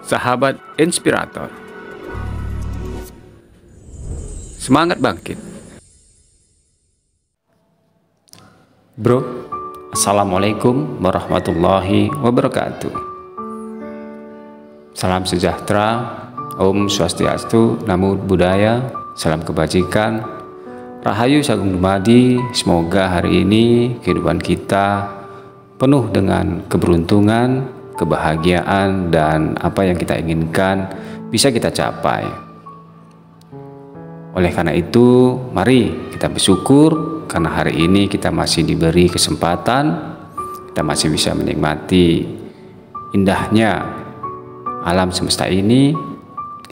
Sahabat Inspirator, semangat bangkit. Bro, Assalamualaikum warahmatullahi wabarakatuh. Salam sejahtera, Om Swastiastu, Namo Buddhaya, salam kebajikan, Rahayu Sagung Dumadi. Semoga hari ini kehidupan kita penuh dengan keberuntungan, kebahagiaan, dan apa yang kita inginkan bisa kita capai. Oleh karena itu, mari kita bersyukur karena hari ini kita masih diberi kesempatan, kita masih bisa menikmati indahnya alam semesta ini,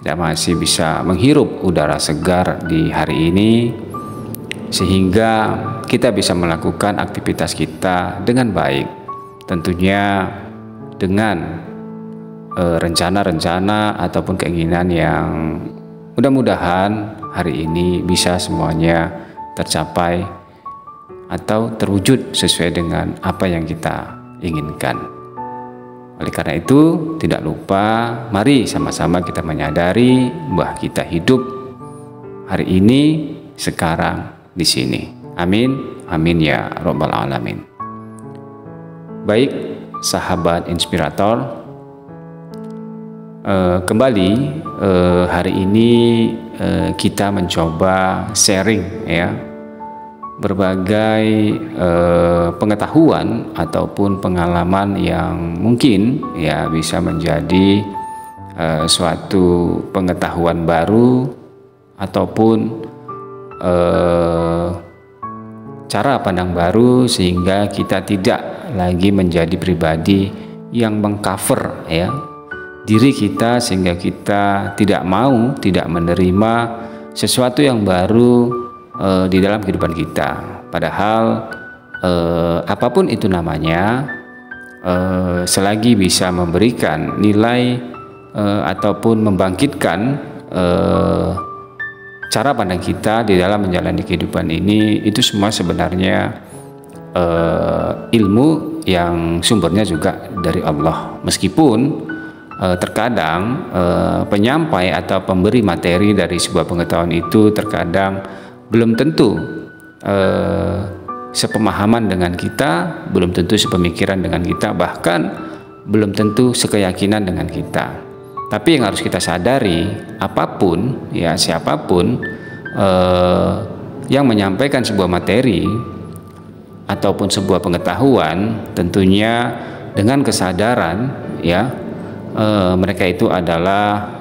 kita masih bisa menghirup udara segar di hari ini, sehingga kita bisa melakukan aktivitas kita dengan baik, tentunya dengan rencana-rencana ataupun keinginan yang mudah-mudahan hari ini bisa semuanya tercapai atau terwujud sesuai dengan apa yang kita inginkan. Oleh karena itu, tidak lupa mari sama-sama kita menyadari bahwa kita hidup hari ini, sekarang, di sini. Amin, amin ya Rabbal Alamin. Baik, sahabat Inspirator, kembali hari ini kita mencoba sharing ya berbagai pengetahuan ataupun pengalaman yang mungkin ya bisa menjadi suatu pengetahuan baru ataupun cara pandang baru, sehingga kita tidak lagi menjadi pribadi yang mengcover ya diri kita, sehingga kita tidak menerima sesuatu yang baru di dalam kehidupan kita. Padahal apapun itu namanya, selagi bisa memberikan nilai ataupun membangkitkan cara pandang kita di dalam menjalani kehidupan ini, itu semua sebenarnya ilmu yang sumbernya juga dari Allah. Meskipun terkadang penyampai atau pemberi materi dari sebuah pengetahuan itu terkadang belum tentu sepemahaman dengan kita, belum tentu sepemikiran dengan kita, bahkan belum tentu sekeyakinan dengan kita. Tapi yang harus kita sadari, apapun ya, siapapun yang menyampaikan sebuah materi ataupun sebuah pengetahuan, tentunya dengan kesadaran ya, mereka itu adalah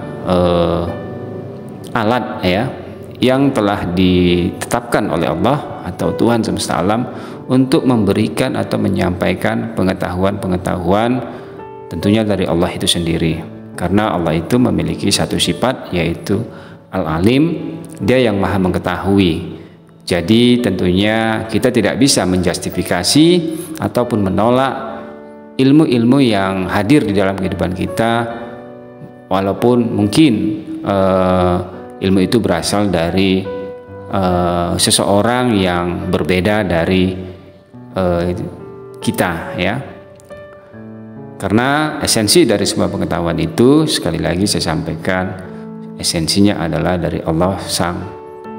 alat ya yang telah ditetapkan oleh Allah atau Tuhan semesta alam untuk memberikan atau menyampaikan pengetahuan-pengetahuan tentunya dari Allah itu sendiri. Karena Allah itu memiliki satu sifat, yaitu Al-Alim, Dia yang maha mengetahui. Jadi tentunya kita tidak bisa menjustifikasi ataupun menolak ilmu-ilmu yang hadir di dalam kehidupan kita, walaupun mungkin ilmu itu berasal dari seseorang yang berbeda dari kita ya. Karena esensi dari sebuah pengetahuan itu, sekali lagi saya sampaikan, esensinya adalah dari Allah Sang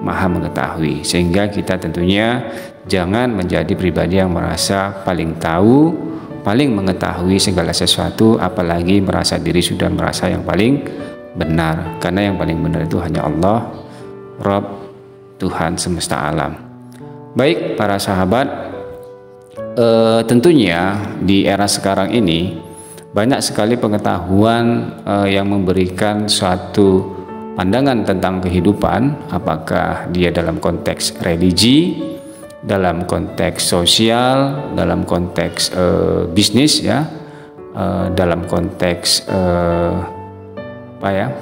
Maha Mengetahui. Sehingga kita tentunya jangan menjadi pribadi yang merasa paling tahu, paling mengetahui segala sesuatu, apalagi merasa diri sudah merasa yang paling benar. Karena yang paling benar itu hanya Allah, Rabb, Tuhan semesta alam. Baik para sahabat, tentunya di era sekarang ini banyak sekali pengetahuan yang memberikan suatu pandangan tentang kehidupan, apakah dia dalam konteks religi, dalam konteks sosial, dalam konteks bisnis ya, dalam konteks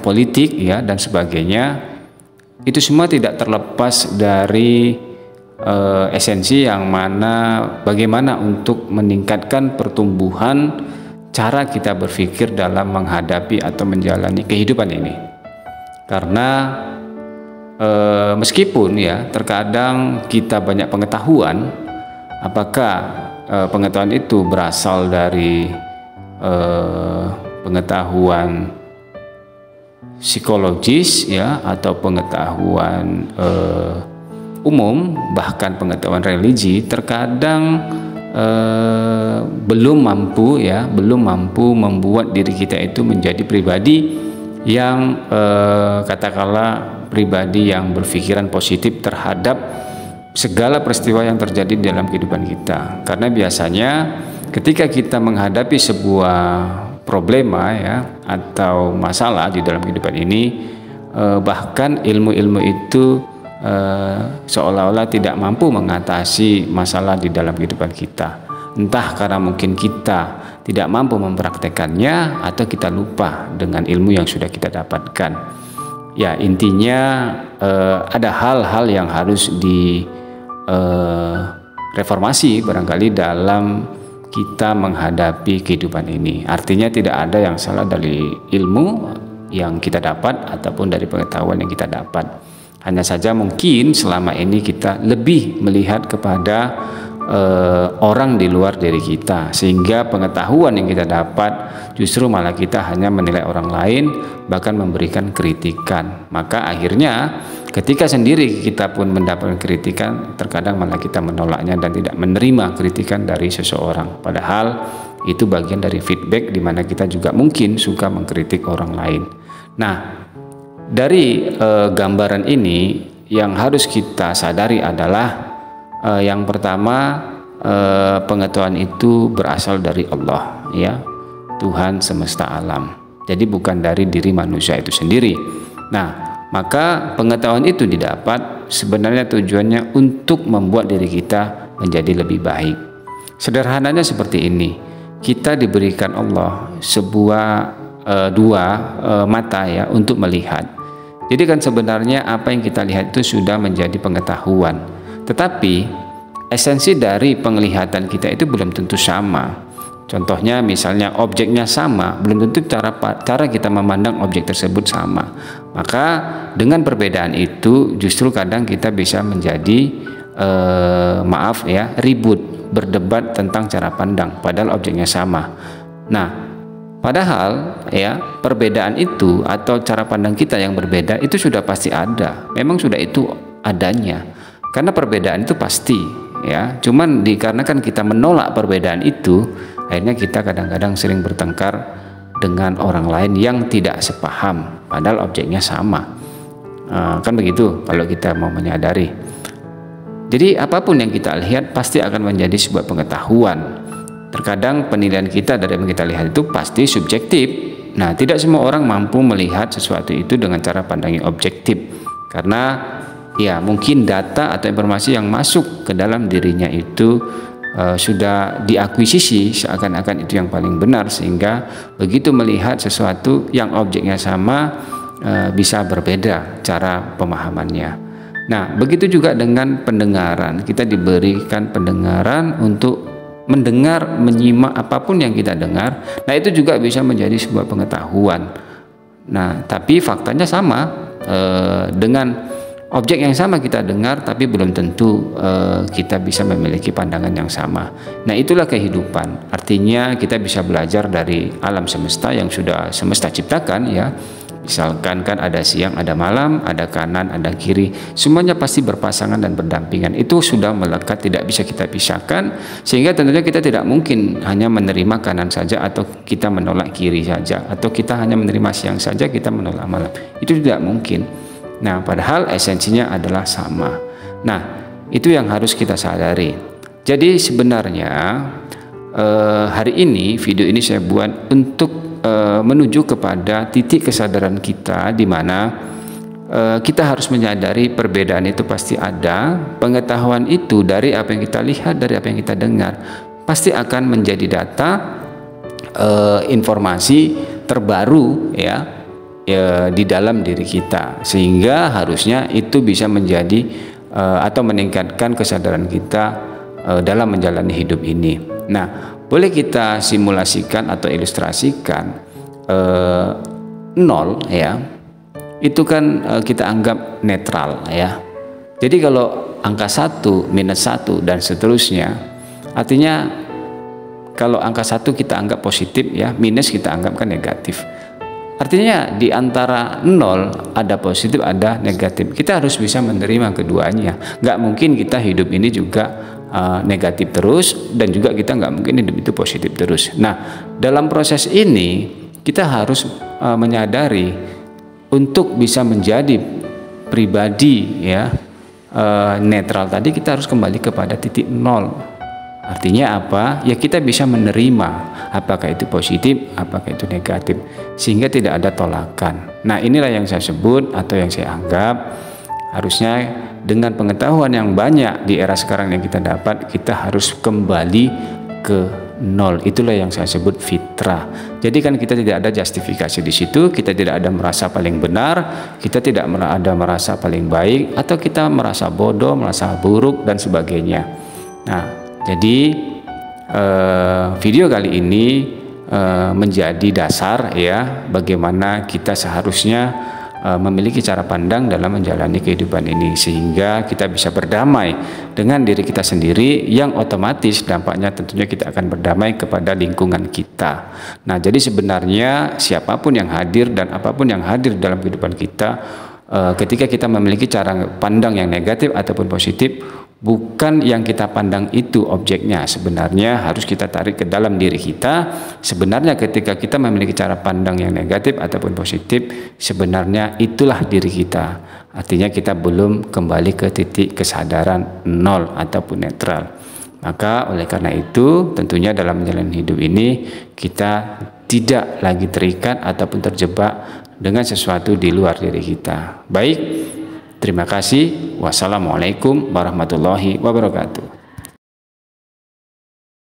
politik ya, dan sebagainya. Itu semua tidak terlepas dari esensi yang mana bagaimana untuk meningkatkan pertumbuhan cara kita berpikir dalam menghadapi atau menjalani kehidupan ini. Karena meskipun ya terkadang kita banyak pengetahuan, apakah pengetahuan itu berasal dari pengetahuan psikologis ya, atau pengetahuan umum, bahkan pengetahuan religi, terkadang belum mampu membuat diri kita itu menjadi pribadi yang katakanlah pribadi yang berpikiran positif terhadap segala peristiwa yang terjadi dalam kehidupan kita. Karena biasanya ketika kita menghadapi sebuah problema ya, atau masalah di dalam kehidupan ini, bahkan ilmu-ilmu itu seolah-olah tidak mampu mengatasi masalah di dalam kehidupan kita. Entah karena mungkin kita tidak mampu mempraktekannya, atau kita lupa dengan ilmu yang sudah kita dapatkan. Ya, intinya ada hal-hal yang harus reformasi barangkali dalam kita menghadapi kehidupan ini. Artinya tidak ada yang salah dari ilmu yang kita dapat ataupun dari pengetahuan yang kita dapat. Hanya saja mungkin selama ini kita lebih melihat kepada orang di luar diri kita, sehingga pengetahuan yang kita dapat justru malah kita hanya menilai orang lain, bahkan memberikan kritikan. Maka akhirnya ketika sendiri kita pun mendapatkan kritikan, terkadang malah kita menolaknya dan tidak menerima kritikan dari seseorang. Padahal itu bagian dari feedback, di mana kita juga mungkin suka mengkritik orang lain. Nah, dari gambaran ini yang harus kita sadari adalah yang pertama, pengetahuan itu berasal dari Allah ya, Tuhan semesta alam. Jadi bukan dari diri manusia itu sendiri. Nah, maka pengetahuan itu didapat sebenarnya tujuannya untuk membuat diri kita menjadi lebih baik. Sederhananya seperti ini, kita diberikan Allah sebuah dua mata ya untuk melihat. Jadi kan sebenarnya apa yang kita lihat itu sudah menjadi pengetahuan. Tetapi esensi dari penglihatan kita itu belum tentu sama. Contohnya misalnya objeknya sama, belum tentu cara kita memandang objek tersebut sama. Maka dengan perbedaan itu justru kadang kita bisa menjadi ribut, berdebat tentang cara pandang padahal objeknya sama. Nah, padahal ya perbedaan itu atau cara pandang kita yang berbeda itu sudah pasti ada. Memang sudah itu adanya. Karena perbedaan itu pasti ya, cuman dikarenakan kita menolak perbedaan itu, akhirnya kita kadang-kadang sering bertengkar dengan orang lain yang tidak sepaham padahal objeknya sama. Kan begitu kalau kita mau menyadari. Jadi apapun yang kita lihat pasti akan menjadi sebuah pengetahuan. Terkadang penilaian kita dari yang kita lihat itu pasti subjektif. Nah, tidak semua orang mampu melihat sesuatu itu dengan cara pandang yang objektif, karena ya mungkin data atau informasi yang masuk ke dalam dirinya itu sudah diakuisisi seakan-akan itu yang paling benar, sehingga begitu melihat sesuatu yang objeknya sama bisa berbeda cara pemahamannya. Nah, begitu juga dengan pendengaran. Kita diberikan pendengaran untuk mendengar, menyimak apapun yang kita dengar. Nah, itu juga bisa menjadi sebuah pengetahuan. Nah, tapi faktanya sama dengan objek yang sama kita dengar, tapi belum tentu kita bisa memiliki pandangan yang sama. Nah, itulah kehidupan. Artinya kita bisa belajar dari alam semesta yang sudah semesta ciptakan ya. Misalkan kan ada siang, ada malam, ada kanan, ada kiri, semuanya pasti berpasangan dan berdampingan. Itu sudah melekat, tidak bisa kita pisahkan, sehingga tentunya kita tidak mungkin hanya menerima kanan saja atau kita menolak kiri saja, atau kita hanya menerima siang saja kita menolak malam. Itu tidak mungkin. Nah, padahal esensinya adalah sama. Nah, itu yang harus kita sadari. Jadi sebenarnya hari ini video ini saya buat untuk menuju kepada titik kesadaran kita, di mana kita harus menyadari perbedaan itu pasti ada. Pengetahuan itu dari apa yang kita lihat, dari apa yang kita dengar, pasti akan menjadi data, informasi terbaru ya di dalam diri kita, sehingga harusnya itu bisa menjadi atau meningkatkan kesadaran kita dalam menjalani hidup ini. Nah, boleh kita simulasikan atau ilustrasikan 0 ya, itu kan kita anggap netral ya. Jadi kalau angka 1, -1 dan seterusnya, artinya kalau angka 1 kita anggap positif ya, minus kita anggapkan negatif. Artinya di antara 0 ada positif, ada negatif. Kita harus bisa menerima keduanya. Nggak mungkin kita hidup ini juga negatif terus, dan juga kita nggak mungkin hidup itu positif terus. Nah, dalam proses ini kita harus menyadari untuk bisa menjadi pribadi ya netral tadi, kita harus kembali kepada titik 0. Artinya apa? Ya kita bisa menerima apakah itu positif, apakah itu negatif, sehingga tidak ada tolakan. Nah, inilah yang saya sebut atau yang saya anggap harusnya dengan pengetahuan yang banyak di era sekarang yang kita dapat, kita harus kembali ke 0. Itulah yang saya sebut fitrah. Jadi kan kita tidak ada justifikasi di situ, kita tidak ada merasa paling benar, kita tidak ada merasa paling baik, atau kita merasa bodoh, merasa buruk dan sebagainya. Nah, jadi video kali ini menjadi dasar ya bagaimana kita seharusnya memiliki cara pandang dalam menjalani kehidupan ini, sehingga kita bisa berdamai dengan diri kita sendiri, yang otomatis dampaknya tentunya kita akan berdamai kepada lingkungan kita. Nah, jadi sebenarnya siapapun yang hadir dan apapun yang hadir dalam kehidupan kita, ketika kita memiliki cara pandang yang negatif ataupun positif, bukan yang kita pandang itu objeknya, sebenarnya harus kita tarik ke dalam diri kita. Sebenarnya ketika kita memiliki cara pandang yang negatif ataupun positif, sebenarnya itulah diri kita. Artinya kita belum kembali ke titik kesadaran 0 ataupun netral. Maka oleh karena itu tentunya dalam menjalani hidup ini kita tidak lagi terikat ataupun terjebak dengan sesuatu di luar diri kita. Baik, terima kasih. Wassalamualaikum warahmatullahi wabarakatuh.